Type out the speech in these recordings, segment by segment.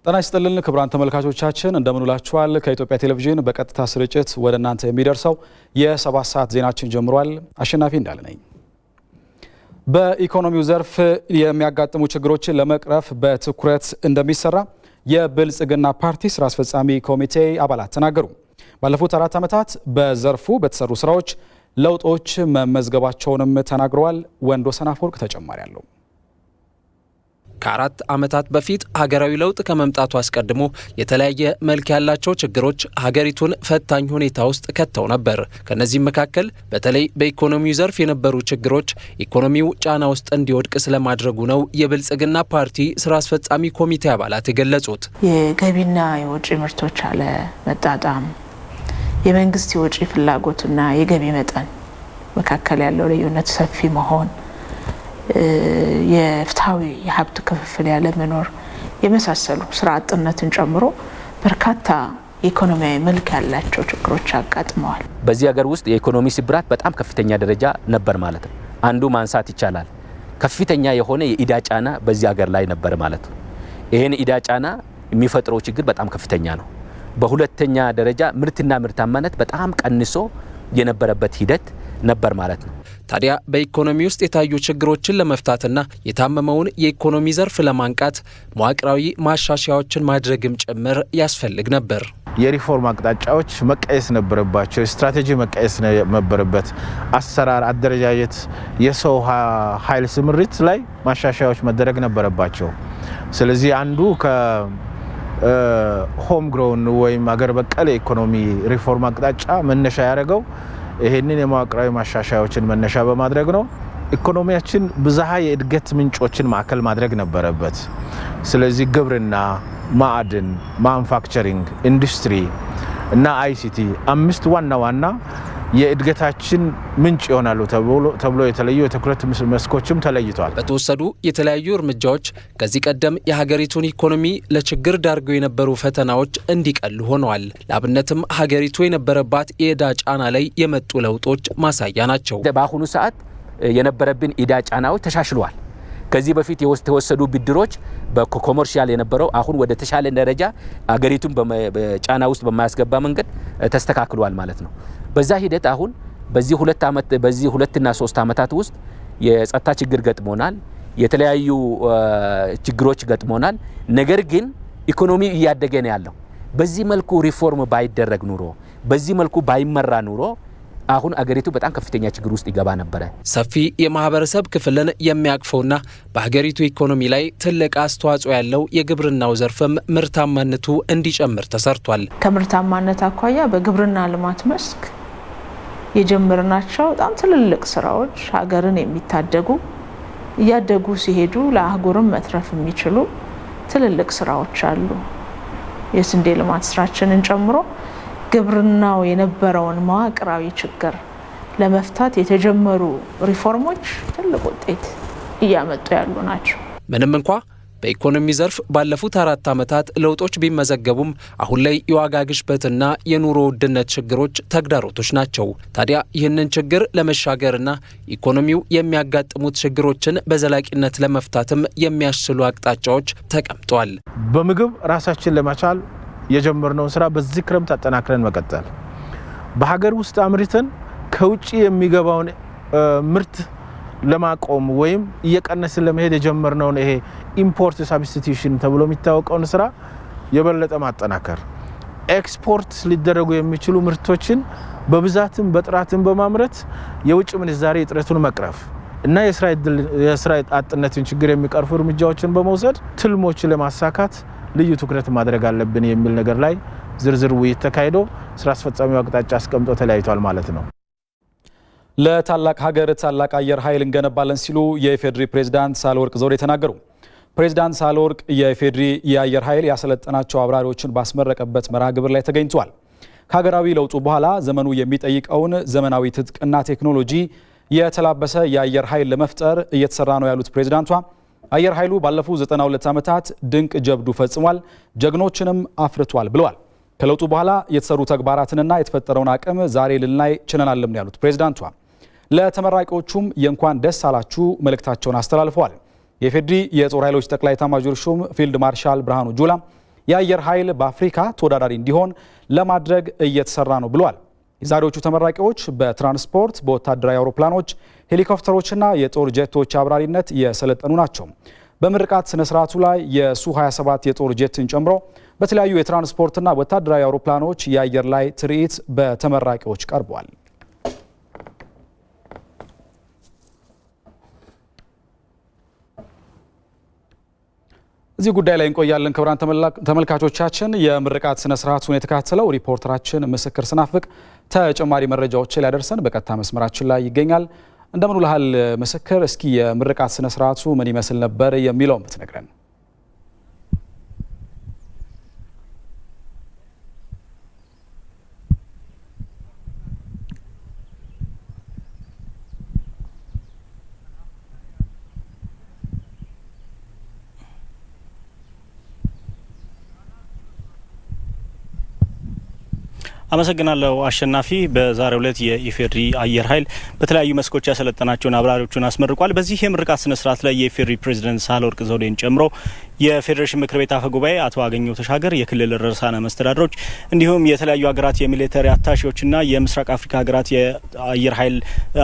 ጤና ይስጥልን ክቡራን ተመልካቾቻችን እንደምን ውላችኋል። ከኢትዮጵያ ቴሌቪዥን በቀጥታ ስርጭት ወደ እናንተ የሚደርሰው የ7 ሰዓት ዜናችን ጀምሯል። አሸናፊ እንዳለ ነኝ። በኢኮኖሚው ዘርፍ የሚያጋጥሙ ችግሮችን ለመቅረፍ በትኩረት እንደሚሰራ የብልጽግና ፓርቲ ስራ አስፈጻሚ ኮሚቴ አባላት ተናገሩ። ባለፉት 4 ዓመታት በዘርፉ በተሰሩ ስራዎች ለውጦች መመዝገባቸውንም ተናግረዋል። ወንዶሰን አፈወርቅ ተጨማሪ አለው። ከ4 ዓመታት በፊት ሀገራዊ ለውጥ ከመምጣቱ አስቀድሞ የተለያየ መልክ ያላቸው ችግሮች ሀገሪቱን ፈታኝ ሁኔታ ውስጥ ከተው ነበር። ከነዚህም መካከል በተለይ በኢኮኖሚው ዘርፍ የነበሩ ችግሮች ኢኮኖሚው ጫና ውስጥ እንዲወድቅ ስለማድረጉ ነው የብልጽግና ፓርቲ ስራ አስፈጻሚ ኮሚቴ አባላት የገለጹት። የገቢና የወጪ ምርቶች አለ መጣጣም፣ የመንግስት የወጪ ፍላጎትና የገቢ መጠን መካከል ያለው ልዩነት ሰፊ መሆን፣ የፍትሃዊ የሀብት ክፍፍል ያለ መኖር የመሳሰሉ ስራ አጥነትን ጨምሮ በርካታ ኢኮኖሚያዊ መልክ ያላቸው ችግሮች አጋጥመዋል። በዚህ ሀገር ውስጥ የኢኮኖሚ ስብራት በጣም ከፍተኛ ደረጃ ነበር ማለት ነው። አንዱ ማንሳት ይቻላል። ከፍተኛ የሆነ የኢዳ ጫና በዚህ ሀገር ላይ ነበር ማለት ነው። ይሄን ኢዳ ጫና የሚፈጥረው ችግር በጣም ከፍተኛ ነው። በሁለተኛ ደረጃ ምርትና ምርታማነት በጣም ቀንሶ የነበረበት ሂደት ነበር ማለት ነው። ታዲያ በኢኮኖሚ ውስጥ የታዩ ችግሮችን ለመፍታትና የታመመውን የኢኮኖሚ ዘርፍ ለማንቃት መዋቅራዊ ማሻሻያዎችን ማድረግም ጭምር ያስፈልግ ነበር። የሪፎርም አቅጣጫዎች መቀየስ ነበረባቸው። ስትራቴጂ መቀየስ ነበረበት። አሰራር፣ አደረጃጀት፣ የሰው ኃይል ስምሪት ላይ ማሻሻያዎች መደረግ ነበረባቸው። ስለዚህ አንዱ ከሆም ግሮውን ወይም አገር በቀል የኢኮኖሚ ሪፎርም አቅጣጫ መነሻ ያደረገው ይሄንን የመዋቅራዊ ማሻሻያዎችን መነሻ በማድረግ ነው። ኢኮኖሚያችን ብዝሃ የእድገት ምንጮችን ማዕከል ማድረግ ነበረበት። ስለዚህ ግብርና፣ ማዕድን፣ ማኑፋክቸሪንግ፣ ኢንዱስትሪ እና አይሲቲ 5 ዋና ዋና የእድገታችን ምንጭ ይሆናሉ ተብሎ የተለዩ የትኩረት መስኮችም ተለይቷል። በተወሰዱ የተለያዩ እርምጃዎች ከዚህ ቀደም የሀገሪቱን ኢኮኖሚ ለችግር ዳርገው የነበሩ ፈተናዎች እንዲቀሉ ሆነዋል። ለአብነትም ሀገሪቱ የነበረባት የዕዳ ጫና ላይ የመጡ ለውጦች ማሳያ ናቸው። በአሁኑ ሰዓት የነበረብን ኢዳ ጫናዎች ተሻሽሏል። ከዚህ በፊት የተወሰዱ ብድሮች በኮመርሻል የነበረው አሁን ወደ ተሻለ ደረጃ ሀገሪቱን በጫና ውስጥ በማያስገባ መንገድ ተስተካክሏል ማለት ነው። በዛ ሂደት አሁን በዚህ 2 እና 3 ዓመታት ውስጥ የጸጥታ ችግር ገጥሞናል። የተለያዩ ችግሮች ገጥሞናል። ነገር ግን ኢኮኖሚ እያደገ ነው ያለው። በዚህ መልኩ ሪፎርም ባይደረግ ኑሮ፣ በዚህ መልኩ ባይመራ ኑሮ አሁን አገሪቱ በጣም ከፍተኛ ችግር ውስጥ ይገባ ነበረ። ሰፊ የማህበረሰብ ክፍልን የሚያቅፈውና በሀገሪቱ ኢኮኖሚ ላይ ትልቅ አስተዋጽኦ ያለው የግብርናው ዘርፍም ምርታማነቱ እንዲጨምር ተሰርቷል። ከምርታማነት አኳያ በግብርና ልማት መስክ የጀመርናቸው በጣም ትልልቅ ስራዎች ሀገርን የሚታደጉ እያደጉ ሲሄዱ ለአህጉርም መትረፍ የሚችሉ ትልልቅ ስራዎች አሉ። የስንዴ ልማት ስራችንን ጨምሮ ግብርናው የነበረውን መዋቅራዊ ችግር ለመፍታት የተጀመሩ ሪፎርሞች ትልቅ ውጤት እያመጡ ያሉ ናቸው። ምንም እንኳ በኢኮኖሚ ዘርፍ ባለፉት 4 ዓመታት ለውጦች ቢመዘገቡም አሁን ላይ የዋጋ ግሽበትና የኑሮ ውድነት ችግሮች ተግዳሮቶች ናቸው። ታዲያ ይህንን ችግር ለመሻገርና ኢኮኖሚው የሚያጋጥሙት ችግሮችን በዘላቂነት ለመፍታትም የሚያስችሉ አቅጣጫዎች ተቀምጠዋል። በምግብ ራሳችን ለመቻል የጀመርነውን ስራ በዚህ ክረምት አጠናክረን መቀጠል፣ በሀገር ውስጥ አምርተን ከውጪ የሚገባውን ምርት ለማቆም ወይም እየቀነስን ለመሄድ የጀመርነውን ይሄ ኢምፖርት ሳብስቲቲዩሽን ተብሎ የሚታወቀውን ስራ የበለጠ ማጠናከር፣ ኤክስፖርት ሊደረጉ የሚችሉ ምርቶችን በብዛትም በጥራትም በማምረት የውጭ ምንዛሬ እጥረቱን መቅረፍ እና የስራ አጥነትን ችግር የሚቀርፉ እርምጃዎችን በመውሰድ ትልሞችን ለማሳካት ልዩ ትኩረት ማድረግ አለብን የሚል ነገር ላይ ዝርዝር ውይይት ተካሂዶ ስራ አስፈጻሚው አቅጣጫ አስቀምጦ ተለያይቷል ማለት ነው። ለታላቅ ሀገር ታላቅ አየር ኃይል እንገነባለን ሲሉ የኢፌዴሪ ፕሬዝዳንት ሳህለወርቅ ዘውዴ ተናገሩ። ፕሬዝዳንት ሳህለወርቅ የኢፌዴሪ የአየር ኃይል ያሰለጠናቸው አብራሪዎችን ባስመረቀበት መርሃ ግብር ላይ ተገኝተዋል። ከሀገራዊ ለውጡ በኋላ ዘመኑ የሚጠይቀውን ዘመናዊ ትጥቅና ቴክኖሎጂ የተላበሰ የአየር ኃይል ለመፍጠር እየተሰራ ነው ያሉት ፕሬዝዳንቷ አየር ኃይሉ ባለፉት 92 ዓመታት ድንቅ ጀብዱ ፈጽሟል፣ ጀግኖችንም አፍርቷል ብለዋል። ከለውጡ በኋላ የተሰሩ ተግባራትንና የተፈጠረውን አቅም ዛሬ ልናይ ችለናልም ያሉት ፕሬዝዳንቷ ለተመራቂዎቹም የእንኳን ደስ አላችሁ መልእክታቸውን አስተላልፈዋል። የኢፌዴሪ የጦር ኃይሎች ጠቅላይ ኤታማዦር ሹም ፊልድ ማርሻል ብርሃኑ ጁላ የአየር ኃይል በአፍሪካ ተወዳዳሪ እንዲሆን ለማድረግ እየተሰራ ነው ብሏል። የዛሬዎቹ ተመራቂዎች በትራንስፖርት፣ በወታደራዊ አውሮፕላኖች፣ ሄሊኮፕተሮችና የጦር ጀቶች አብራሪነት የሰለጠኑ ናቸው። በምርቃት ስነ ስርዓቱ ላይ የሱ-27 የጦር ጀትን ጨምሮ በተለያዩ የትራንስፖርትና ወታደራዊ አውሮፕላኖች የአየር ላይ ትርኢት በተመራቂዎች ቀርቧል። እዚህ ጉዳይ ላይ እንቆያለን። ክቡራን ተመልካቾቻችን የምርቃት ስነ ስርዓቱን የተከታተለው ሪፖርተራችን ምስክር ስናፍቅ ተጨማሪ መረጃዎችን ሊያደርሰን በቀጥታ መስመራችን ላይ ይገኛል። እንደምን ውለሃል ምስክር? እስኪ የምርቃት ስነ ስርዓቱ ምን ይመስል ነበር የሚለውን ብትነግረን። አመሰግናለሁ አሸናፊ። በዛሬው ዕለት የኢፌድሪ አየር ኃይል በተለያዩ መስኮች ያሰለጠናቸውን አብራሪዎችን አስመርቋል። በዚህ የምርቃት ስነ ስርዓት ላይ የኢፌድሪ ፕሬዝዳንት ሳህለወርቅ ዘውዴን ጨምሮ የፌዴሬሽን ምክር ቤት አፈ ጉባኤ አቶ አገኘሁ ተሻገር፣ የክልል ርዕሳነ መስተዳድሮች እንዲሁም የተለያዩ ሀገራት የሚሊተሪ አታሺዎችና የምስራቅ አፍሪካ ሀገራት የአየር ኃይል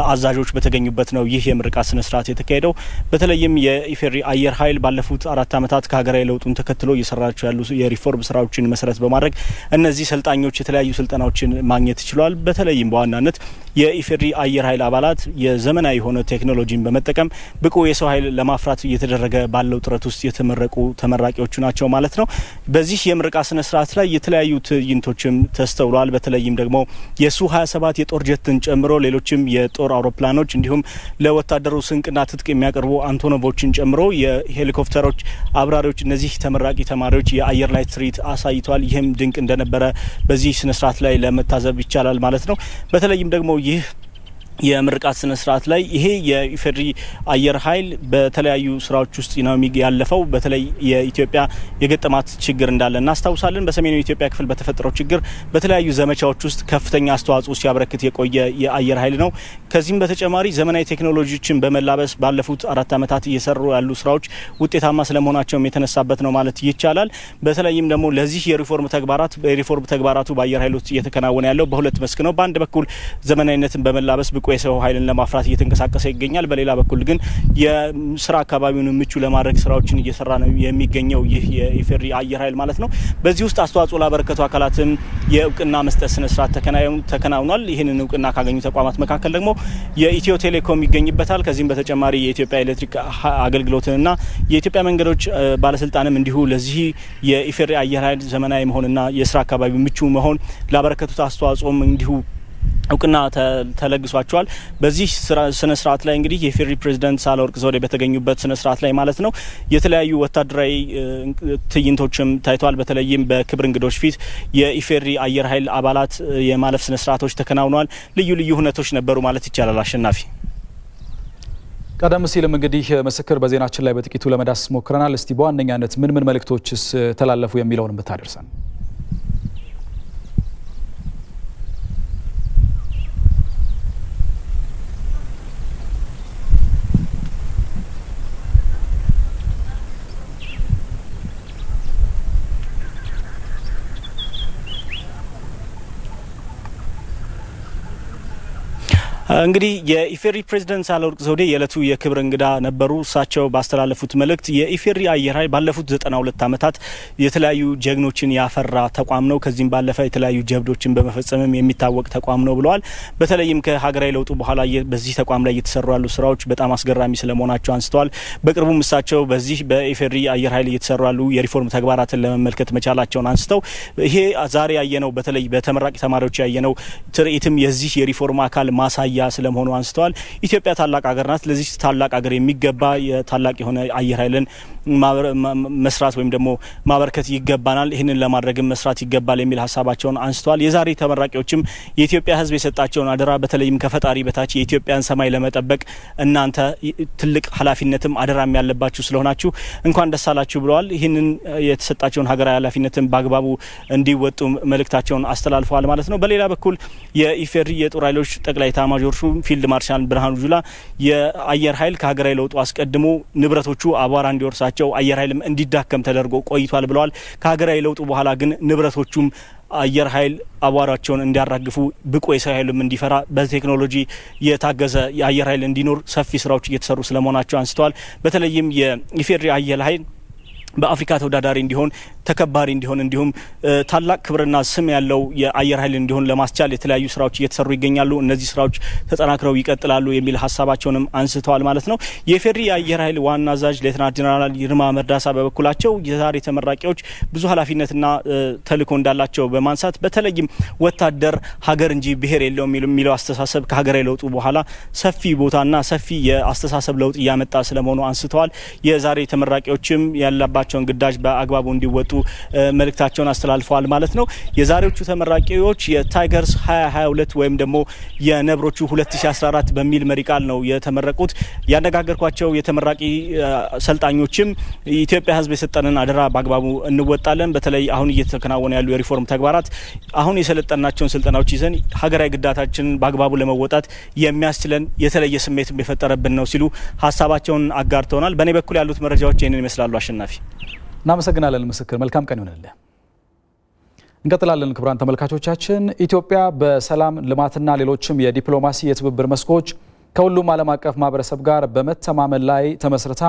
አዛዦች በተገኙበት ነው ይህ የምርቃት ስነ ስርዓት የተካሄደው። በተለይም የኢፌድሪ አየር ኃይል ባለፉት 4 ዓመታት ከሀገራዊ ለውጡን ተከትሎ እየሰራቸው ያሉ የሪፎርም ስራዎችን መሰረት በማድረግ እነዚህ ሰልጣኞች የተለያዩ ስልጠናዎችን ማግኘት ችሏል። በተለይም በዋናነት የኢፌድሪ አየር ኃይል አባላት የዘመናዊ የሆነ ቴክኖሎጂን በመጠቀም ብቁ የሰው ኃይል ለማፍራት እየተደረገ ባለው ጥረት ውስጥ የተመረቁ ተመራቂዎቹ ናቸው ማለት ነው። በዚህ የምርቃት ስነ ስርዓት ላይ የተለያዩ ትዕይንቶችም ተስተውሏል። በተለይም ደግሞ የሱ-27 የጦር ጀትን ጨምሮ ሌሎችም የጦር አውሮፕላኖች እንዲሁም ለወታደሩ ስንቅና ትጥቅ የሚያቀርቡ አንቶኖቮችን ጨምሮ የሄሊኮፕተሮች አብራሪዎች እነዚህ ተመራቂ ተማሪዎች የአየር ላይ ትርኢት አሳይቷል። ይህም ድንቅ እንደነበረ በዚህ ስነ ስርዓት ላይ ለመታዘብ ይቻላል ማለት ነው። በተለይም ደግሞ ይህ የምርቃት ስነ ስርዓት ላይ ይሄ የኢፌድሪ አየር ኃይል በተለያዩ ስራዎች ውስጥ ነው ያለፈው። በተለይ የኢትዮጵያ የገጠማት ችግር እንዳለ እናስታውሳለን። በሰሜኑ የኢትዮጵያ ክፍል በተፈጠረው ችግር በተለያዩ ዘመቻዎች ውስጥ ከፍተኛ አስተዋጽኦ ሲያበረክት የቆየ የአየር ኃይል ነው። ከዚህም በተጨማሪ ዘመናዊ ቴክኖሎጂዎችን በመላበስ ባለፉት 4 ዓመታት እየሰሩ ያሉ ስራዎች ውጤታማ ስለመሆናቸውም የተነሳበት ነው ማለት ይቻላል። በተለይም ደግሞ ለዚህ የሪፎርም ተግባራቱ በአየር ኃይል ውስጥ እየተከናወነ ያለው በሁለት መስክ ነው። በአንድ በኩል ዘመናዊነትን በመላበስ የሰው ኃይልን ለማፍራት እየተንቀሳቀሰ ይገኛል። በሌላ በኩል ግን የስራ አካባቢውን ምቹ ለማድረግ ስራዎችን እየሰራ ነው የሚገኘው ይህ የኢፌድሪ አየር ኃይል ማለት ነው። በዚህ ውስጥ አስተዋጽኦ ላበረከቱ አካላትም የእውቅና መስጠት ስነ ስርዓት ተከናውኗል። ይህንን እውቅና ካገኙ ተቋማት መካከል ደግሞ የኢትዮ ቴሌኮም ይገኝበታል። ከዚህም በተጨማሪ የኢትዮጵያ ኤሌክትሪክ አገልግሎትና የኢትዮጵያ መንገዶች ባለስልጣንም እንዲሁ ለዚህ የኢፌድሪ አየር ኃይል ዘመናዊ መሆንና የስራ አካባቢ ምቹ መሆን ላበረከቱት አስተዋጽኦም እንዲሁ እውቅና ተለግሷቸዋል። በዚህ ስነ ስርዓት ላይ እንግዲህ የኢፌድሪ ፕሬዝዳንት ሳህለወርቅ ዘውዴ በተገኙበት ስነ ስርዓት ላይ ማለት ነው የተለያዩ ወታደራዊ ትዕይንቶችም ታይቷል። በተለይም በክብር እንግዶች ፊት የኢፌድሪ አየር ኃይል አባላት የማለፍ ስነ ስርዓቶች ተከናውነዋል። ልዩ ልዩ ሁነቶች ነበሩ ማለት ይቻላል። አሸናፊ፣ ቀደም ሲልም እንግዲህ ምስክር በዜናችን ላይ በጥቂቱ ለመዳሰስ ሞክረናል። እስቲ በዋነኛነት ምን መልእክቶችስ ተላለፉ የሚለውን ብታደርሰን። እንግዲህ የኢፌድሪ ፕሬዝዳንት ሳህለወርቅ ዘውዴ የዕለቱ የክብር እንግዳ ነበሩ። እሳቸው ባስተላለፉት መልእክት የኢፌድሪ አየር ኃይል ባለፉት 92 ዓመታት የተለያዩ ጀግኖችን ያፈራ ተቋም ነው። ከዚህም ባለፈ የተለያዩ ጀብዶችን በመፈጸምም የሚታወቅ ተቋም ነው ብለዋል። በተለይም ከሀገራዊ ለውጡ በኋላ በዚህ ተቋም ላይ እየተሰሩ ያሉ ስራዎች በጣም አስገራሚ ስለመሆናቸው አንስተዋል። በቅርቡም እሳቸው በዚህ በኢፌድሪ አየር ኃይል እየተሰሩ ያሉ የሪፎርም ተግባራትን ለመመልከት መቻላቸውን አንስተው ይሄ ዛሬ ያየነው በተለይ በተመራቂ ተማሪዎች ያየነው ትርኢትም የዚህ የሪፎርም አካል ማሳያ ስለመሆኑ አንስተዋል። ኢትዮጵያ ታላቅ ሀገር ናት። ለዚህ ታላቅ ሀገር የሚገባ የታላቅ የሆነ አየር ኃይልን መስራት ወይም ደግሞ ማበርከት ይገባናል። ይህንን ለማድረግም መስራት ይገባል የሚል ሀሳባቸውን አንስተዋል። የዛሬ ተመራቂዎችም የኢትዮጵያ ሕዝብ የሰጣቸውን አደራ በተለይም ከፈጣሪ በታች የኢትዮጵያን ሰማይ ለመጠበቅ እናንተ ትልቅ ኃላፊነትም አደራም ያለባችሁ ስለሆናችሁ እንኳን ደስ አላችሁ ብለዋል። ይህንን የተሰጣቸውን ሀገራዊ ኃላፊነትን በአግባቡ እንዲወጡ መልእክታቸውን አስተላልፈዋል ማለት ነው። በሌላ በኩል የኢፌድሪ የጦር ኃይሎች ጠቅላይ ኤታማዦር ኤታማዦር ሹም ፊልድ ማርሻል ብርሃኑ ጁላ የአየር ኃይል ከሀገራዊ ለውጡ አስቀድሞ ንብረቶቹ አቧራ እንዲወርሳቸው አየር ኃይልም እንዲዳከም ተደርጎ ቆይቷል ብለዋል። ከሀገራዊ ለውጡ በኋላ ግን ንብረቶቹም አየር ኃይል አቧራቸውን እንዲያራግፉ ብቁ የሰው ኃይልም እንዲፈራ በቴክኖሎጂ የታገዘ የአየር ኃይል እንዲኖር ሰፊ ስራዎች እየተሰሩ ስለመሆናቸው አንስተዋል። በተለይም የኢፌዴሪ አየር ኃይል በአፍሪካ ተወዳዳሪ እንዲሆን ተከባሪ እንዲሆን እንዲሁም ታላቅ ክብርና ስም ያለው የአየር ኃይል እንዲሆን ለማስቻል የተለያዩ ስራዎች እየተሰሩ ይገኛሉ። እነዚህ ስራዎች ተጠናክረው ይቀጥላሉ የሚል ሀሳባቸውንም አንስተዋል ማለት ነው። የኢፌዴሪ የአየር ኃይል ዋና አዛዥ ሌተናንት ጄኔራል ይልማ መርዳሳ በበኩላቸው የዛሬ ተመራቂዎች ብዙ ኃላፊነትና ተልዕኮ እንዳላቸው በማንሳት በተለይም ወታደር ሀገር እንጂ ብሔር የለውም የሚለው አስተሳሰብ ከሀገራዊ ለውጡ በኋላ ሰፊ ቦታና ሰፊ የአስተሳሰብ ለውጥ እያመጣ ስለመሆኑ አንስተዋል። የዛሬ ተመራቂዎችም ያለባቸውን ግዳጅ በአግባቡ እንዲወጡ መልእክታቸውን አስተላልፈዋል ማለት ነው። የዛሬዎቹ ተመራቂዎች የታይገርስ 2022 ወይም ደግሞ የነብሮቹ 2014 በሚል መሪ ቃል ነው የተመረቁት። ያነጋገርኳቸው የተመራቂ ሰልጣኞችም የኢትዮጵያ ሕዝብ የሰጠንን አደራ በአግባቡ እንወጣለን፣ በተለይ አሁን እየተከናወኑ ያሉ የሪፎርም ተግባራት አሁን የሰለጠናቸውን ስልጠናዎች ይዘን ሀገራዊ ግዳታችንን በአግባቡ ለመወጣት የሚያስችለን የተለየ ስሜትም የፈጠረብን ነው ሲሉ ሀሳባቸውን አጋርተውናል። በእኔ በኩል ያሉት መረጃዎች ይህንን ይመስላሉ። አሸናፊ እናመሰግናለን። ምስክር መልካም ቀን ይሆንልህ። እንቀጥላለን። ክቡራን ተመልካቾቻችን ኢትዮጵያ በሰላም ልማትና ሌሎችም የዲፕሎማሲ የትብብር መስኮች ከሁሉም ዓለም አቀፍ ማህበረሰብ ጋር በመተማመን ላይ ተመስርታ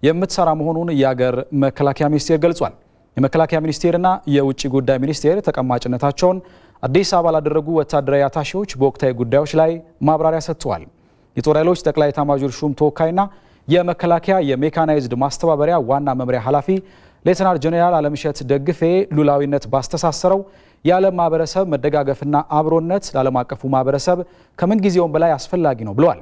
የምትሰራ መሆኑን የሀገር መከላከያ ሚኒስቴር ገልጿል። የመከላከያ ሚኒስቴርና የውጭ ጉዳይ ሚኒስቴር ተቀማጭነታቸውን አዲስ አበባ ላደረጉ ወታደራዊ አታሼዎች በወቅታዊ ጉዳዮች ላይ ማብራሪያ ሰጥተዋል። የጦር ኃይሎች ጠቅላይ ኤታማዦር ሹም ተወካይና የመከላከያ የሜካናይዝድ ማስተባበሪያ ዋና መምሪያ ኃላፊ ሌተናል ጄኔራል አለምሸት ደግፌ ሉላዊነት ባስተሳሰረው የዓለም ማህበረሰብ መደጋገፍና አብሮነት ለዓለም አቀፉ ማህበረሰብ ከምን ጊዜውም በላይ አስፈላጊ ነው ብለዋል።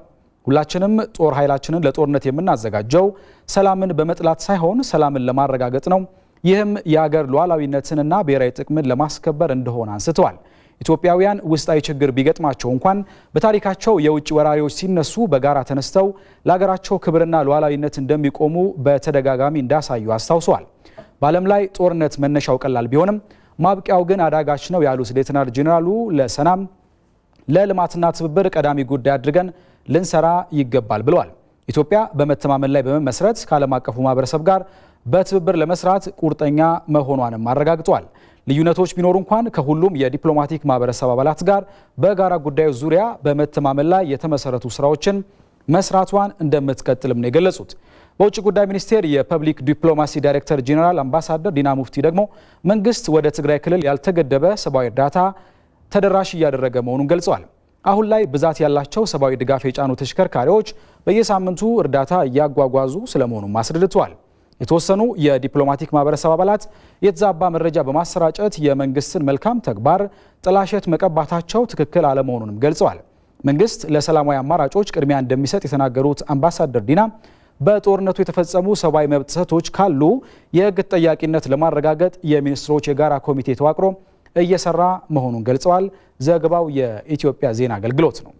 ሁላችንም ጦር ኃይላችንን ለጦርነት የምናዘጋጀው ሰላምን በመጥላት ሳይሆን ሰላምን ለማረጋገጥ ነው። ይህም የሀገር ሉዓላዊነትንና ብሔራዊ ጥቅምን ለማስከበር እንደሆነ አንስተዋል። ኢትዮጵያውያን ውስጣዊ ችግር ቢገጥማቸው እንኳን በታሪካቸው የውጭ ወራሪዎች ሲነሱ በጋራ ተነስተው ለሀገራቸው ክብርና ሉዓላዊነት እንደሚቆሙ በተደጋጋሚ እንዳሳዩ አስታውሰዋል። በዓለም ላይ ጦርነት መነሻው ቀላል ቢሆንም ማብቂያው ግን አዳጋች ነው ያሉት ሌተናል ጄኔራሉ ለሰላም ለልማትና ትብብር ቀዳሚ ጉዳይ አድርገን ልንሰራ ይገባል ብለዋል። ኢትዮጵያ በመተማመን ላይ በመመስረት ከዓለም አቀፉ ማህበረሰብ ጋር በትብብር ለመስራት ቁርጠኛ መሆኗንም አረጋግጠዋል። ልዩነቶች ቢኖሩ እንኳን ከሁሉም የዲፕሎማቲክ ማህበረሰብ አባላት ጋር በጋራ ጉዳዮች ዙሪያ በመተማመን ላይ የተመሰረቱ ስራዎችን መስራቷን እንደምትቀጥልም ነው የገለጹት። በውጭ ጉዳይ ሚኒስቴር የፐብሊክ ዲፕሎማሲ ዳይሬክተር ጄኔራል አምባሳደር ዲና ሙፍቲ ደግሞ መንግስት ወደ ትግራይ ክልል ያልተገደበ ሰብአዊ እርዳታ ተደራሽ እያደረገ መሆኑን ገልጸዋል። አሁን ላይ ብዛት ያላቸው ሰብአዊ ድጋፍ የጫኑ ተሽከርካሪዎች በየሳምንቱ እርዳታ እያጓጓዙ ስለመሆኑም አስረድተዋል። የተወሰኑ የዲፕሎማቲክ ማህበረሰብ አባላት የተዛባ መረጃ በማሰራጨት የመንግስትን መልካም ተግባር ጥላሸት መቀባታቸው ትክክል አለመሆኑንም ገልጸዋል። መንግስት ለሰላማዊ አማራጮች ቅድሚያ እንደሚሰጥ የተናገሩት አምባሳደር ዲና በጦርነቱ የተፈጸሙ ሰብአዊ መብት ጥሰቶች ካሉ የህግ ተጠያቂነት ለማረጋገጥ የሚኒስትሮች የጋራ ኮሚቴ ተዋቅሮ እየሰራ መሆኑን ገልጸዋል። ዘገባው የኢትዮጵያ ዜና አገልግሎት ነው።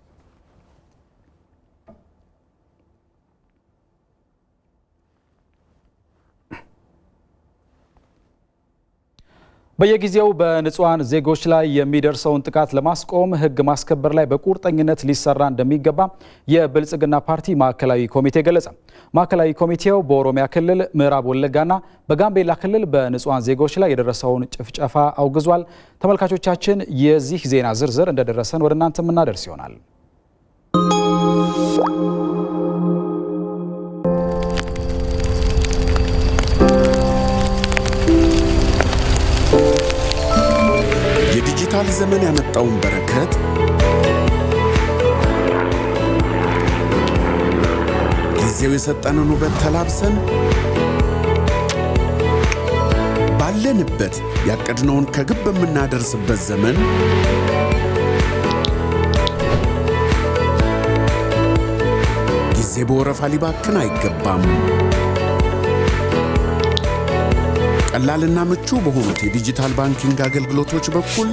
በየጊዜው በንጹሃን ዜጎች ላይ የሚደርሰውን ጥቃት ለማስቆም ህግ ማስከበር ላይ በቁርጠኝነት ሊሰራ እንደሚገባ የብልጽግና ፓርቲ ማዕከላዊ ኮሚቴ ገለጸ። ማዕከላዊ ኮሚቴው በኦሮሚያ ክልል ምዕራብ ወለጋና በጋምቤላ ክልል በንጹሃን ዜጎች ላይ የደረሰውን ጭፍጨፋ አውግዟል። ተመልካቾቻችን የዚህ ዜና ዝርዝር እንደደረሰን ወደ እናንተ የምናደርስ ይሆናል። የዲጂታል ዘመን ያመጣውን በረከት ጊዜው የሰጠንን ውበት ተላብሰን ባለንበት ያቀድነውን ከግብ በምናደርስበት ዘመን ጊዜ በወረፋ ሊባክን አይገባም። ቀላልና ምቹ በሆኑት የዲጂታል ባንኪንግ አገልግሎቶች በኩል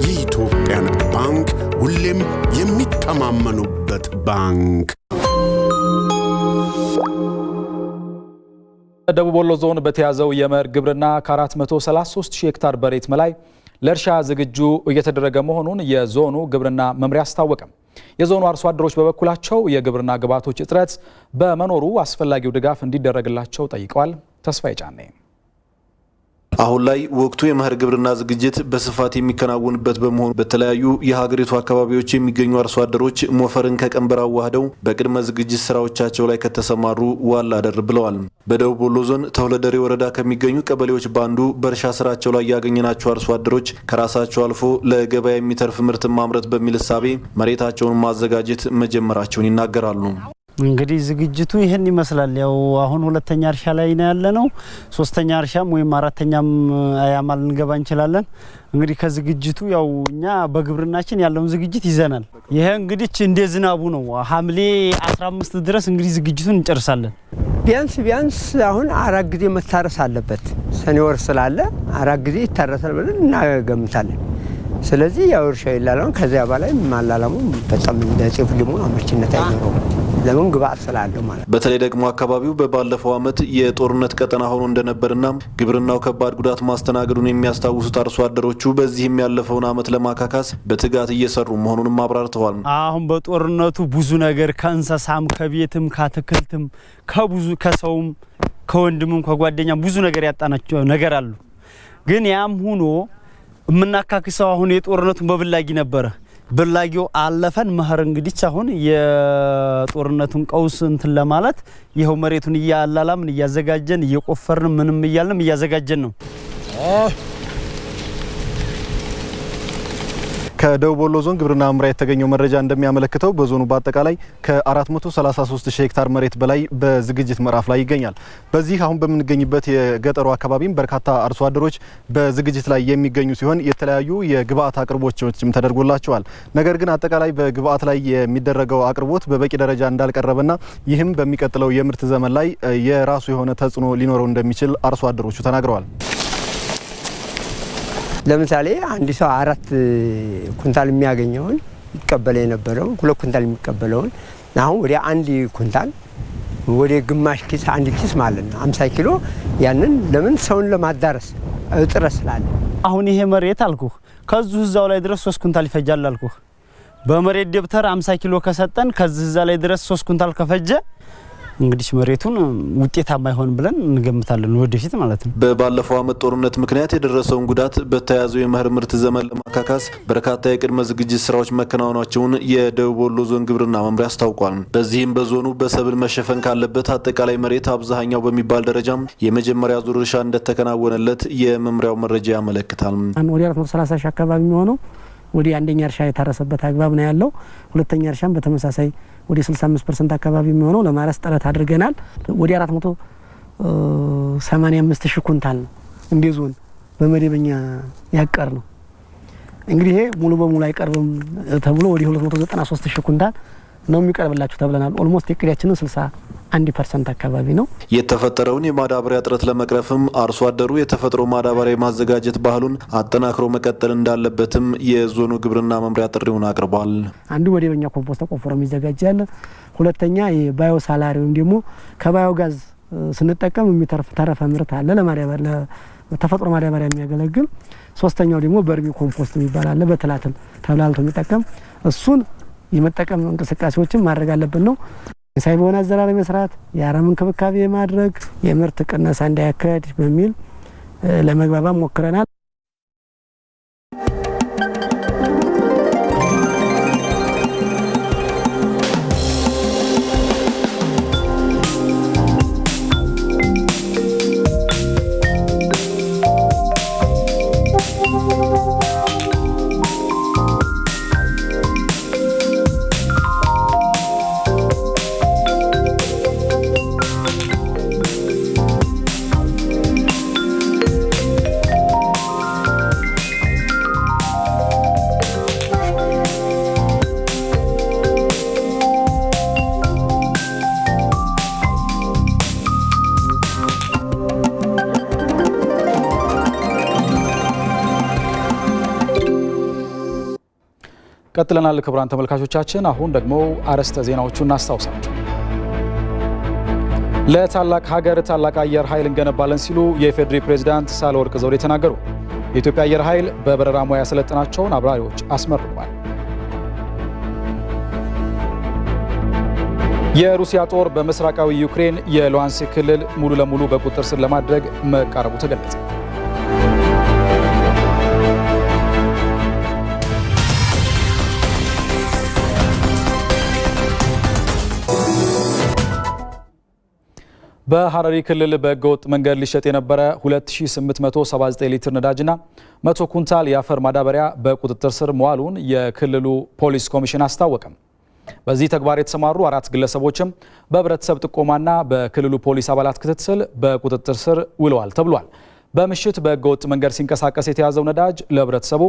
የኢትዮጵያ ንግድ ባንክ ሁሌም የሚተማመኑበት ባንክ። ደቡብ ወሎ ዞን በተያዘው የመኸር ግብርና ከ433 ሺህ ሄክታር መሬት በላይ ለእርሻ ዝግጁ እየተደረገ መሆኑን የዞኑ ግብርና መምሪያ አስታወቀ። የዞኑ አርሶ አደሮች በበኩላቸው የግብርና ግብዓቶች እጥረት በመኖሩ አስፈላጊው ድጋፍ እንዲደረግላቸው ጠይቀዋል። ተስፋዬ ጫኔ አሁን ላይ ወቅቱ የመኸር ግብርና ዝግጅት በስፋት የሚከናወንበት በመሆኑ በተለያዩ የሀገሪቱ አካባቢዎች የሚገኙ አርሶ አደሮች ሞፈርን ከቀንበር አዋህደው በቅድመ ዝግጅት ስራዎቻቸው ላይ ከተሰማሩ ዋላ አደር ብለዋል። በደቡብ ወሎ ዞን ተውለደሬ ወረዳ ከሚገኙ ቀበሌዎች ባንዱ በእርሻ ስራቸው ላይ ያገኘናቸው አርሶ አደሮች ከራሳቸው አልፎ ለገበያ የሚተርፍ ምርት ማምረት በሚል እሳቤ መሬታቸውን ማዘጋጀት መጀመራቸውን ይናገራሉ። እንግዲህ ዝግጅቱ ይሄን ይመስላል። ያው አሁን ሁለተኛ እርሻ ላይ ነው ያለነው። ሶስተኛ እርሻም ወይም አራተኛም አያማል እንገባ እንችላለን። እንግዲህ ከዝግጅቱ ያው እኛ በግብርናችን ያለውን ዝግጅት ይዘናል። ይሄ እንግዲህ እንደ ዝናቡ ነው። ሐምሌ 15 ድረስ እንግዲህ ዝግጅቱን እንጨርሳለን። ቢያንስ አሁን 4 ጊዜ መታረስ አለበት። ሰኔ ወር ስላለ 4 ጊዜ ይታረሳል ብለን እናገምታለን። ስለዚህ ያው እርሻ ይላላው ከዚያ በላይ ማላላሙ በጣም ለጤፍ ሊሞን አመችነት አይኖርም። ለምን ግብዓት ስላለው ማለት። በተለይ ደግሞ አካባቢው በባለፈው ዓመት የጦርነት ቀጠና ሆኖ እንደነበርና ግብርናው ከባድ ጉዳት ማስተናገዱን የሚያስታውሱት አርሶ አደሮቹ በዚህም ያለፈውን ዓመት ለማካካስ በትጋት እየሰሩ መሆኑንም አብራርተዋል። አሁን በጦርነቱ ብዙ ነገር ከእንስሳም ከቤትም ከአትክልትም ከብዙ ከሰውም ከወንድምም ከጓደኛም ብዙ ነገር ያጣናቸው ነገር አሉ። ግን ያም ሆኖ የምናካክሰው አሁን የጦርነቱን በብላጊ ነበረ። ብላጊው አለፈን። መኸር እንግዲህ አሁን የጦርነቱን ቀውስ እንትን ለማለት ይሄው መሬቱን እያላላምን እያዘጋጀን እየቆፈርን ምንም እያልን እያዘጋጀን ነው። ከደቡብ ወሎ ዞን ግብርና መምሪያ የተገኘው መረጃ እንደሚያመለክተው በዞኑ በአጠቃላይ ከ433 ሺህ ሄክታር መሬት በላይ በዝግጅት ምዕራፍ ላይ ይገኛል። በዚህ አሁን በምንገኝበት የገጠሩ አካባቢም በርካታ አርሶ አደሮች በዝግጅት ላይ የሚገኙ ሲሆን የተለያዩ የግብአት አቅርቦቶችም ተደርጎላቸዋል። ነገር ግን አጠቃላይ በግብአት ላይ የሚደረገው አቅርቦት በበቂ ደረጃ እንዳልቀረበና ይህም በሚቀጥለው የምርት ዘመን ላይ የራሱ የሆነ ተጽዕኖ ሊኖረው እንደሚችል አርሶ አደሮቹ ተናግረዋል። ለምሳሌ አንድ ሰው 4 ኩንታል የሚያገኘውን ይቀበል የነበረው 2 ኩንታል የሚቀበለውን አሁን ወደ 1 ኩንታል ወደ ግማሽ ኪስ 1 ኪስ ማለት ነው 50 ኪሎ ያንን ለምን ሰውን ለማዳረስ እጥረት ስላለ አሁን ይሄ መሬት አልኩህ ከዚህ እዛው ላይ ድረስ 3 ኩንታል ይፈጃል አልኩህ። በመሬት ደብተር 50 ኪሎ ከሰጠን ከዚህ እዛ ላይ ድረስ 3 ኩንታል ከፈጀ እንግዲህ መሬቱን ውጤታማ ይሆን ብለን እንገምታለን ወደፊት ማለት ነው። በባለፈው ዓመት ጦርነት ምክንያት የደረሰውን ጉዳት በተያዘው የመኸር ምርት ዘመን ለማካካስ በርካታ የቅድመ ዝግጅት ስራዎች መከናወናቸውን የደቡብ ወሎ ዞን ግብርና መምሪያ አስታውቋል። በዚህም በዞኑ በሰብል መሸፈን ካለበት አጠቃላይ መሬት አብዛኛው በሚባል ደረጃም የመጀመሪያ ዙር እርሻ እንደተከናወነለት የመምሪያው መረጃ ያመለክታል። ወደ 430 ሺህ አካባቢ የሚሆነው ወደ አንደኛ እርሻ የታረሰበት አግባብ ነው ያለው። ሁለተኛ እርሻም በተመሳሳይ ወደ 65% አካባቢ የሚሆነው ለማረስ ጥረት አድርገናል። ወደ 485 ሺህ ኩንታል ነው እንደ ዞን በመደበኛ ያቀር ነው። እንግዲህ ይሄ ሙሉ በሙሉ አይቀርብም ተብሎ ወደ 293 ሺህ ኩንታል ነው የሚቀርብላችሁ ተብለናል። ኦልሞስት እቅዳችንን 61% አካባቢ ነው። የተፈጠረውን የማዳበሪያ እጥረት ለመቅረፍም አርሶ አደሩ የተፈጥሮ ማዳበሪያ የማዘጋጀት ባህሉን አጠናክሮ መቀጠል እንዳለበትም የዞኑ ግብርና መምሪያ ጥሪውን አቅርቧል። አንዱ መደበኛ ኮምፖስት ተቆፍሮ የሚዘጋጃል። ሁለተኛ የባዮ ሳላሪ ወይም ደግሞ ከባዮ ጋዝ ስንጠቀም የሚተርፍ ተረፈ ምርት አለ ለማዳበሪያ ለተፈጥሮ ማዳበሪያ የሚያገለግል። ሶስተኛው ደግሞ በርሚ ኮምፖስት የሚባል አለ በትላትል ተብላልቶ የሚጠቀም እሱን የመጠቀም እንቅስቃሴዎችን ማድረግ አለብን ነው። ሳይቦና አዘራር መስራት፣ የአረም እንክብካቤ ማድረግ፣ የምርት ቅነሳ እንዳያካሄድ በሚል ለመግባባት ሞክረናል። ቀጥለናል። ክቡራን ተመልካቾቻችን፣ አሁን ደግሞ አርዕስተ ዜናዎቹን እናስታውሳችሁ። ለታላቅ ሀገር ታላቅ አየር ኃይል እንገነባለን ሲሉ የኢፌዴሪ ፕሬዝዳንት ሳህለወርቅ ዘውዴ ተናገሩ። የኢትዮጵያ አየር ኃይል በበረራ ሙያ ያሰለጠናቸውን አብራሪዎች አስመርቋል። የሩሲያ ጦር በምስራቃዊ ዩክሬን የሉሃንስክ ክልል ሙሉ ለሙሉ በቁጥጥር ስር ለማድረግ መቃረቡ ተገለጸ። በሐረሪ ክልል በህገወጥ መንገድ ሊሸጥ የነበረ 2879 ሊትር ነዳጅና 100 ኩንታል የአፈር ማዳበሪያ በቁጥጥር ስር መዋሉን የክልሉ ፖሊስ ኮሚሽን አስታወቀ። በዚህ ተግባር የተሰማሩ 4 ግለሰቦችም በህብረተሰብ ጥቆማና በክልሉ ፖሊስ አባላት ክትትል በቁጥጥር ስር ውለዋል ተብሏል። በምሽት በህገወጥ መንገድ ሲንቀሳቀስ የተያዘው ነዳጅ ለህብረተሰቡ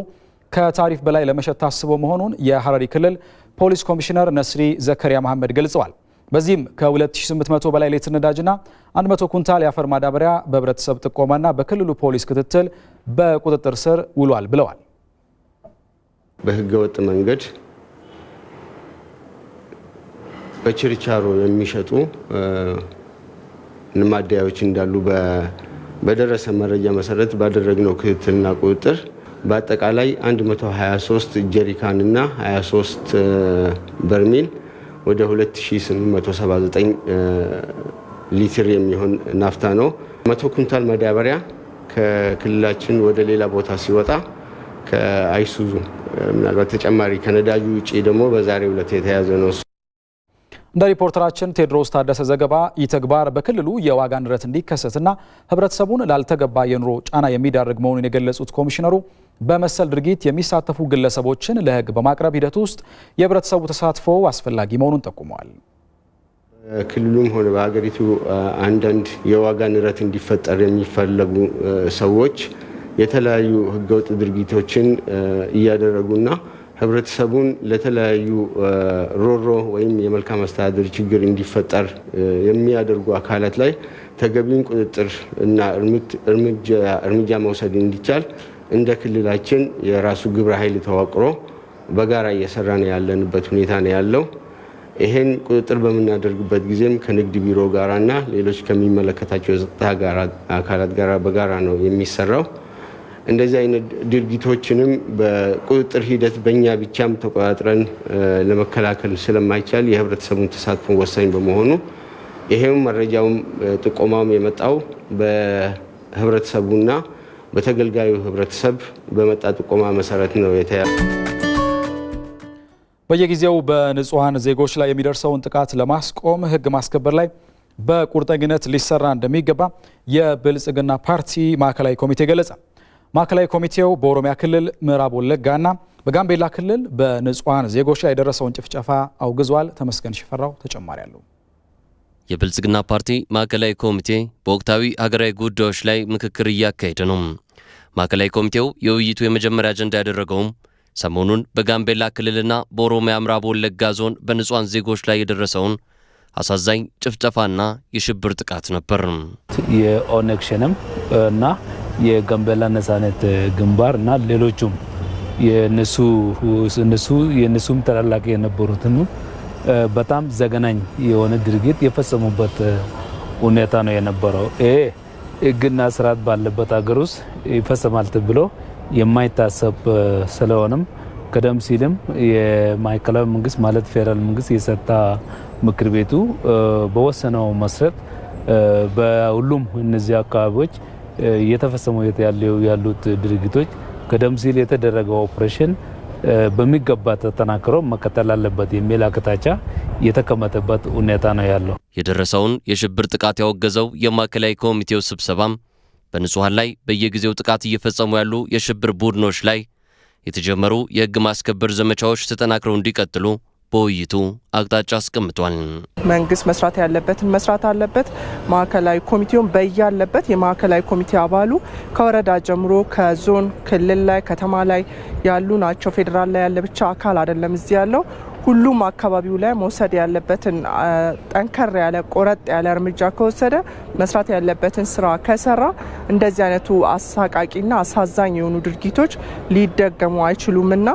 ከታሪፍ በላይ ለመሸጥ ታስቦ መሆኑን የሐረሪ ክልል ፖሊስ ኮሚሽነር ነስሪ ዘከሪያ መሐመድ ገልጸዋል። በዚህም ከ2800 በላይ ሊትር ነዳጅና 100 ኩንታል የአፈር ማዳበሪያ በህብረተሰብ ጥቆማና በክልሉ ፖሊስ ክትትል በቁጥጥር ስር ውሏል ብለዋል። በህገወጥ መንገድ በችርቻሮ የሚሸጡ ማደያዎች እንዳሉ በደረሰ መረጃ መሰረት ባደረግነው ክትትልና ቁጥጥር በአጠቃላይ 123 ጀሪካንና 23 በርሜል ወደ 2879 ሊትር የሚሆን ናፍታ ነው። 100 ኩንታል ማዳበሪያ ከክልላችን ወደ ሌላ ቦታ ሲወጣ ከአይሱዙ ምናልባት ተጨማሪ ከነዳጁ ውጪ ደግሞ በዛሬው ዕለት የተያዘ ነው። እንደ ሪፖርተራችን ቴድሮስ ታደሰ ዘገባ ይህ ተግባር በክልሉ የዋጋ ንረት እንዲከሰትና ህብረተሰቡን ላልተገባ የኑሮ ጫና የሚዳርግ መሆኑን የገለጹት ኮሚሽነሩ በመሰል ድርጊት የሚሳተፉ ግለሰቦችን ለህግ በማቅረብ ሂደት ውስጥ የህብረተሰቡ ተሳትፎ አስፈላጊ መሆኑን ጠቁመዋል። ክልሉም ሆነ በሀገሪቱ አንዳንድ የዋጋ ንረት እንዲፈጠር የሚፈለጉ ሰዎች የተለያዩ ህገወጥ ድርጊቶችን እያደረጉና ህብረተሰቡን ለተለያዩ ሮሮ ወይም የመልካም አስተዳደር ችግር እንዲፈጠር የሚያደርጉ አካላት ላይ ተገቢውን ቁጥጥር እና እርምጃ መውሰድ እንዲቻል እንደ ክልላችን የራሱ ግብረ ኃይል ተዋቅሮ በጋራ እየሰራን ያለንበት ሁኔታ ነው ያለው። ይሄን ቁጥጥር በምናደርግበት ጊዜም ከንግድ ቢሮ ጋራና ሌሎች ከሚመለከታቸው የጸጥታ አካላት ጋራ በጋራ ነው የሚሰራው። እንደዚህ አይነት ድርጊቶችንም በቁጥጥር ሂደት በእኛ ብቻም ተቆጣጥረን ለመከላከል ስለማይቻል የህብረተሰቡን ተሳትፎ ወሳኝ በመሆኑ ይሄም መረጃውም ጥቆማውም የመጣው በህብረተሰቡና በተገልጋዩ ህብረተሰብ በመጣ ጥቆማ መሰረት ነው የተያዘው። በየጊዜው በንጹሃን ዜጎች ላይ የሚደርሰውን ጥቃት ለማስቆም ህግ ማስከበር ላይ በቁርጠኝነት ሊሰራ እንደሚገባ የብልጽግና ፓርቲ ማዕከላዊ ኮሚቴ ገለጸ። ማዕከላዊ ኮሚቴው በኦሮሚያ ክልል ምዕራብ ወለጋና በጋምቤላ ክልል በንጹሃን ዜጎች ላይ የደረሰውን ጭፍጨፋ አውግዟል። ተመስገን ሽፈራው ተጨማሪ አለው። የብልጽግና ፓርቲ ማዕከላዊ ኮሚቴ በወቅታዊ ሀገራዊ ጉዳዮች ላይ ምክክር እያካሄደ ነው። ማዕከላዊ ኮሚቴው የውይይቱ የመጀመሪያ አጀንዳ ያደረገውም ሰሞኑን በጋምቤላ ክልልና በኦሮሚያ ምዕራብ ወለጋ ዞን በንጹሃን ዜጎች ላይ የደረሰውን አሳዛኝ ጭፍጨፋና የሽብር ጥቃት ነበር። የኦነግ ሸኔም እና የጋምቤላ ነጻነት ግንባር እና ሌሎቹም የነሱም ተላላቂ የነበሩትን በጣም ዘገናኝ የሆነ ድርጊት የፈጸሙበት ሁኔታ ነው የነበረው። ይሄ ህግና ስርዓት ባለበት ሀገር ውስጥ ይፈጸማል ተብሎ የማይታሰብ ስለሆነም ቀደም ሲልም የማዕከላዊ መንግስት ማለት ፌደራል መንግስት የጸጥታ ምክር ቤቱ በወሰነው መሰረት በሁሉም እነዚህ አካባቢዎች እየተፈጸሙ ያሉት ድርጊቶች ቀደም ሲል የተደረገው ኦፕሬሽን በሚገባ ተጠናክሮ መቀጠል አለበት የሚል አቅጣጫ የተቀመጠበት ሁኔታ ነው ያለው። የደረሰውን የሽብር ጥቃት ያወገዘው የማዕከላዊ ኮሚቴው ስብሰባም በንጹሃን ላይ በየጊዜው ጥቃት እየፈጸሙ ያሉ የሽብር ቡድኖች ላይ የተጀመሩ የህግ ማስከበር ዘመቻዎች ተጠናክረው እንዲቀጥሉ በውይይቱ አቅጣጫ አስቀምጧል። መንግስት መስራት ያለበትን መስራት አለበት። ማዕከላዊ ኮሚቴውን በያለበት የማዕከላዊ ኮሚቴ አባሉ ከወረዳ ጀምሮ ከዞን ክልል ላይ ከተማ ላይ ያሉ ናቸው። ፌዴራል ላይ ያለ ብቻ አካል አይደለም እዚህ ያለው። ሁሉም አካባቢው ላይ መውሰድ ያለበትን ጠንከር ያለ ቆረጥ ያለ እርምጃ ከወሰደ መስራት ያለበትን ስራ ከሰራ እንደዚህ አይነቱ አሳቃቂና አሳዛኝ የሆኑ ድርጊቶች ሊደገሙ አይችሉምና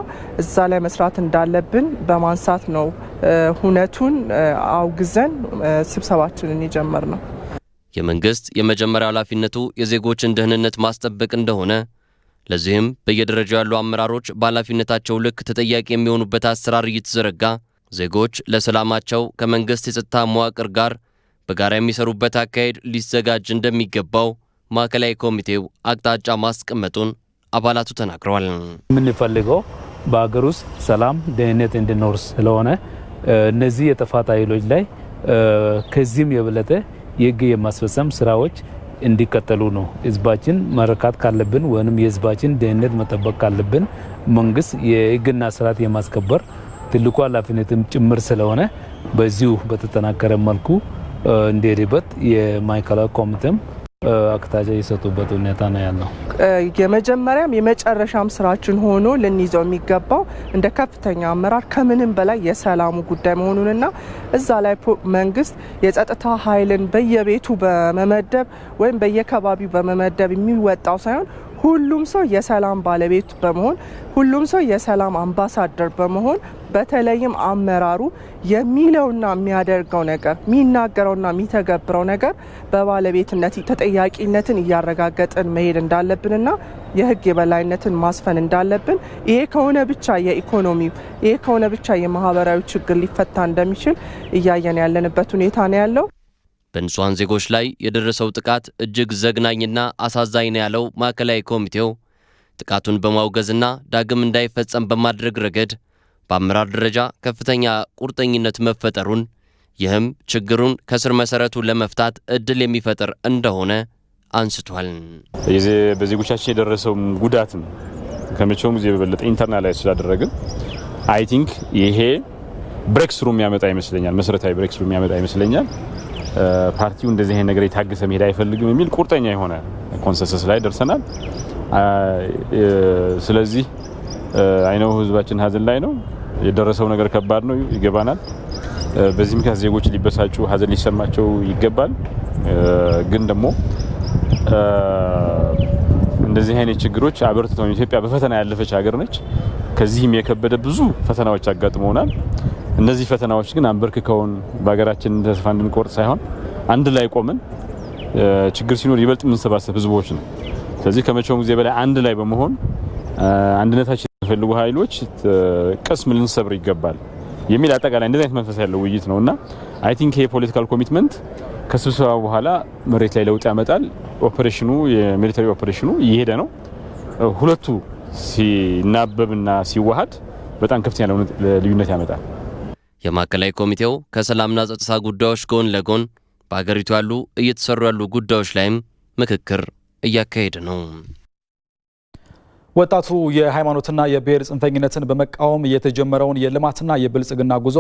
እዛ ላይ መስራት እንዳለብን በማንሳት ነው ሁነቱን አውግዘን ስብሰባችንን የጀመርነው። የመንግስት የመጀመሪያ ኃላፊነቱ የዜጎችን ደህንነት ማስጠበቅ እንደሆነ ለዚህም በየደረጃው ያሉ አመራሮች በኃላፊነታቸው ልክ ተጠያቂ የሚሆኑበት አሰራር እየተዘረጋ ዜጎች ለሰላማቸው ከመንግስት የጸጥታ መዋቅር ጋር በጋራ የሚሰሩበት አካሄድ ሊዘጋጅ እንደሚገባው ማዕከላዊ ኮሚቴው አቅጣጫ ማስቀመጡን አባላቱ ተናግረዋል። የምንፈልገው በአገር ውስጥ ሰላም ደህንነት እንዲኖር ስለሆነ እነዚህ የጥፋት ኃይሎች ላይ ከዚህም የበለጠ የህግ የማስፈጸም ስራዎች እንዲቀጥሉ ነው። ህዝባችን መረካት ካለብን ወይንም የህዝባችን ደህንነት መጠበቅ ካለብን መንግስት የህግና ስርዓት የማስከበር ትልቁ ኃላፊነትም ጭምር ስለሆነ በዚሁ በተጠናከረ መልኩ እንዲሄድበት የማዕከላዊ ኮሚቴም አቅጣጫ የሰጡበት ሁኔታ ነው ያለው። የመጀመሪያም የመጨረሻም ስራችን ሆኖ ልንይዘው የሚገባው እንደ ከፍተኛ አመራር ከምንም በላይ የሰላሙ ጉዳይ መሆኑንና እዛ ላይ መንግስት የጸጥታ ኃይልን በየቤቱ በመመደብ ወይም በየከባቢው በመመደብ የሚወጣው ሳይሆን ሁሉም ሰው የሰላም ባለቤት በመሆን ሁሉም ሰው የሰላም አምባሳደር በመሆን በተለይም አመራሩ የሚለውና የሚያደርገው ነገር የሚናገረውና የሚተገብረው ነገር በባለቤትነት ተጠያቂነትን እያረጋገጥን መሄድ እንዳለብንና የህግ የበላይነትን ማስፈን እንዳለብን ይሄ ከሆነ ብቻ የኢኮኖሚው ይሄ ከሆነ ብቻ የማህበራዊ ችግር ሊፈታ እንደሚችል እያየን ያለንበት ሁኔታ ነው ያለው። በንጹሃን ዜጎች ላይ የደረሰው ጥቃት እጅግ ዘግናኝና አሳዛኝ ነው ያለው ማዕከላዊ ኮሚቴው ጥቃቱን በማውገዝና ዳግም እንዳይፈጸም በማድረግ ረገድ በአመራር ደረጃ ከፍተኛ ቁርጠኝነት መፈጠሩን ይህም ችግሩን ከስር መሰረቱ ለመፍታት እድል የሚፈጥር እንደሆነ አንስቷል። በዜጎቻችን የደረሰው ጉዳትም ከመቼውም ጊዜ በበለጠ ኢንተርናላይዝ ስላደረግን አይ ቲንክ ይሄ ብሬክ ስሩ የሚያመጣ ይመስለኛል። መሰረታዊ ብሬክ ስሩ የሚያመጣ ይመስለኛል። ፓርቲው እንደዚህ አይነት ነገር የታገሰ መሄድ አይፈልግም የሚል ቁርጠኛ የሆነ ኮንሰንሰስ ላይ ደርሰናል። ስለዚህ አይነው ህዝባችን ሀዘን ላይ ነው። የደረሰው ነገር ከባድ ነው፣ ይገባናል። በዚህ ምክንያት ዜጎች ሊበሳጩ ሀዘን ሊሰማቸው ይገባል። ግን ደግሞ እንደዚህ አይነት ችግሮች አበርትተው ኢትዮጵያ በፈተና ያለፈች ሀገር ነች። ከዚህም የከበደ ብዙ ፈተናዎች አጋጥመውናል። እነዚህ ፈተናዎች ግን አንበርክከውን በሀገራችን ተስፋ እንድንቆርጥ ሳይሆን አንድ ላይ ቆመን ችግር ሲኖር ይበልጥ የምንሰባሰብ ህዝቦች ነው። ስለዚህ ከመቼውም ጊዜ በላይ አንድ ላይ በመሆን አንድነታችን የሚፈልጉ ኃይሎች ቅስም ልንሰብር ይገባል የሚል አጠቃላይ እንደዚህ አይነት መንፈስ ያለው ውይይት ነውና አይ ቲንክ ይሄ ፖለቲካል ኮሚትመንት ከስብሰባ በኋላ መሬት ላይ ለውጥ ያመጣል። ኦፕሬሽኑ የሚሊታሪ ኦፕሬሽኑ እየሄደ ነው። ሁለቱ ሲናበብና ሲዋሃድ በጣም ከፍተኛ ልዩነት ያመጣል። የማዕከላዊ ኮሚቴው ከሰላምና ጸጥታ ጉዳዮች ጎን ለጎን በአገሪቱ ያሉ እየተሰሩ ያሉ ጉዳዮች ላይም ምክክር እያካሄደ ነው። ወጣቱ የሃይማኖትና የብሔር ጽንፈኝነትን በመቃወም የተጀመረውን የልማትና የብልጽግና ጉዞ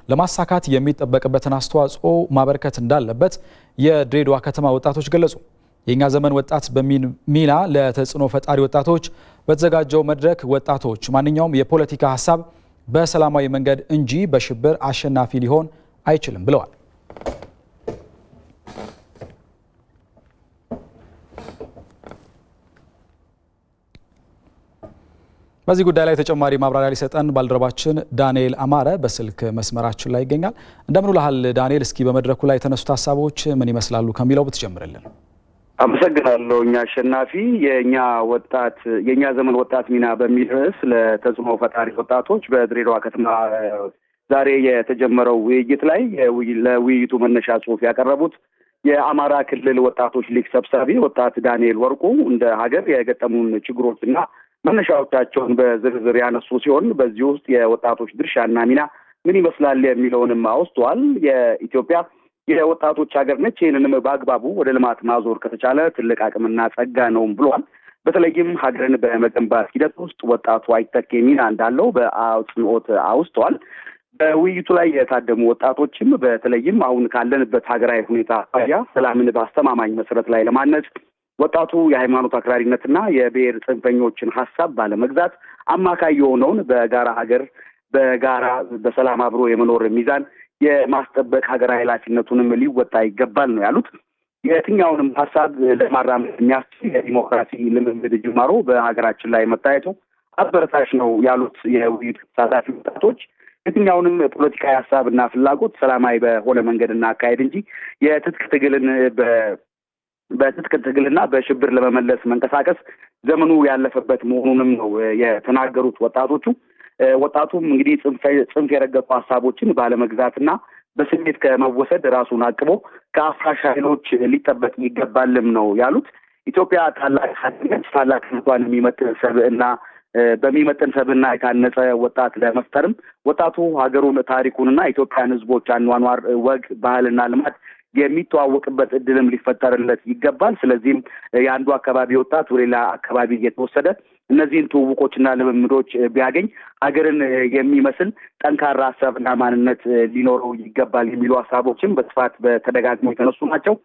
ለማሳካት የሚጠበቅበትን አስተዋጽኦ ማበርከት እንዳለበት የድሬዳዋ ከተማ ወጣቶች ገለጹ። የኛ ዘመን ወጣት በሚል ሚና ለተጽዕኖ ፈጣሪ ወጣቶች በተዘጋጀው መድረክ ወጣቶች ማንኛውም የፖለቲካ ሀሳብ በሰላማዊ መንገድ እንጂ በሽብር አሸናፊ ሊሆን አይችልም ብለዋል። በዚህ ጉዳይ ላይ ተጨማሪ ማብራሪያ ሊሰጠን ባልደረባችን ዳንኤል አማረ በስልክ መስመራችን ላይ ይገኛል። እንደምን ውለሃል ዳንኤል? እስኪ በመድረኩ ላይ የተነሱት ሀሳቦች ምን ይመስላሉ ከሚለው ብትጀምርልን። አመሰግናለሁ። እኛ አሸናፊ የኛ ዘመን ወጣት ሚና በሚል ርዕስ ለተጽዕኖ ፈጣሪ ወጣቶች በድሬዳዋ ከተማ ዛሬ የተጀመረው ውይይት ላይ ለውይይቱ መነሻ ጽሑፍ ያቀረቡት የአማራ ክልል ወጣቶች ሊግ ሰብሳቢ ወጣት ዳንኤል ወርቁ እንደ ሀገር የገጠሙን ችግሮችና መነሻዎቻቸውን በዝርዝር ያነሱ ሲሆን በዚህ ውስጥ የወጣቶች ድርሻና ሚና ምን ይመስላል የሚለውንም አውስተዋል። የኢትዮጵያ የወጣቶች ሀገር ነች። ይህንንም በአግባቡ ወደ ልማት ማዞር ከተቻለ ትልቅ አቅምና ጸጋ ነውም ብሏል። በተለይም ሀገርን በመገንባት ሂደት ውስጥ ወጣቱ አይተኬ ሚና እንዳለው በአጽንኦት አውስተዋል። በውይይቱ ላይ የታደሙ ወጣቶችም በተለይም አሁን ካለንበት ሀገራዊ ሁኔታ አኳያ ሰላምን በአስተማማኝ መሰረት ላይ ለማነጽ ወጣቱ የሃይማኖት አክራሪነትና የብሔር ጽንፈኞችን ሀሳብ ባለመግዛት አማካይ የሆነውን በጋራ ሀገር በጋራ በሰላም አብሮ የመኖር ሚዛን የማስጠበቅ ሀገራዊ ኃላፊነቱንም ሊወጣ ይገባል ነው ያሉት። የትኛውንም ሀሳብ ለማራመድ የሚያስችል የዲሞክራሲ ልምምድ ጅማሮ በሀገራችን ላይ መታየቱ አበረታች ነው ያሉት የውይይቱ ተሳታፊ ወጣቶች የትኛውንም ፖለቲካዊ ሀሳብና ፍላጎት ሰላማዊ በሆነ መንገድና አካሄድ እንጂ በትጥቅ ትግልና በሽብር ለመመለስ መንቀሳቀስ ዘመኑ ያለፈበት መሆኑንም ነው የተናገሩት ወጣቶቹ። ወጣቱም እንግዲህ ጽንፍ የረገጡ ሀሳቦችን ባለመግዛትና በስሜት ከመወሰድ ራሱን አቅቦ ከአፍራሽ ኃይሎች ሊጠበቅ ይገባልም ነው ያሉት። ኢትዮጵያ ታላቅ ሀገር ታላቅነቷን በሚመጥን ሰብዕና የታነጸ ወጣት ለመፍጠርም ወጣቱ ሀገሩን፣ ታሪኩንና ኢትዮጵያን ሕዝቦች አኗኗር፣ ወግ፣ ባህልና ልማድ የሚተዋወቅበት እድልም ሊፈጠርለት ይገባል። ስለዚህም የአንዱ አካባቢ ወጣት ወደ ሌላ አካባቢ እየተወሰደ እነዚህን ትውውቆችና ልምምዶች ቢያገኝ ሀገርን የሚመስል ጠንካራ ሀሳብና ማንነት ሊኖረው ይገባል የሚሉ ሀሳቦችም በስፋት በተደጋግሞ የተነሱ ናቸው።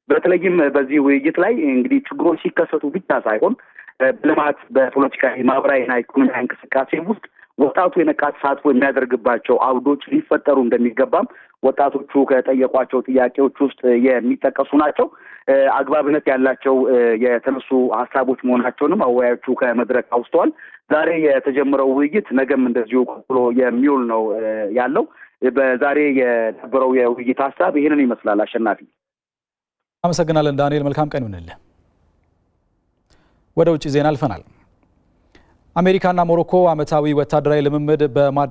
በተለይም በዚህ ውይይት ላይ እንግዲህ ችግሮች ሲከሰቱ ብቻ ሳይሆን በልማት በፖለቲካዊ ማህበራዊና ኢኮኖሚያዊ እንቅስቃሴ ውስጥ ወጣቱ የነቃ ተሳትፎ የሚያደርግባቸው አውዶች ሊፈጠሩ እንደሚገባም ወጣቶቹ ከጠየቋቸው ጥያቄዎች ውስጥ የሚጠቀሱ ናቸው። አግባብነት ያላቸው የተነሱ ሀሳቦች መሆናቸውንም አወያዮቹ ከመድረክ አውስተዋል። ዛሬ የተጀመረው ውይይት ነገም እንደዚሁ ቀጥሎ የሚውል ነው ያለው። በዛሬ የነበረው የውይይት ሀሳብ ይህንን ይመስላል። አሸናፊ፣ አመሰግናለን ዳንኤል። መልካም ቀን ይሁንልህ። ወደ ውጭ ዜና አልፈናል። አሜሪካና ሞሮኮ ዓመታዊ ወታደራዊ ልምምድ በማድረግ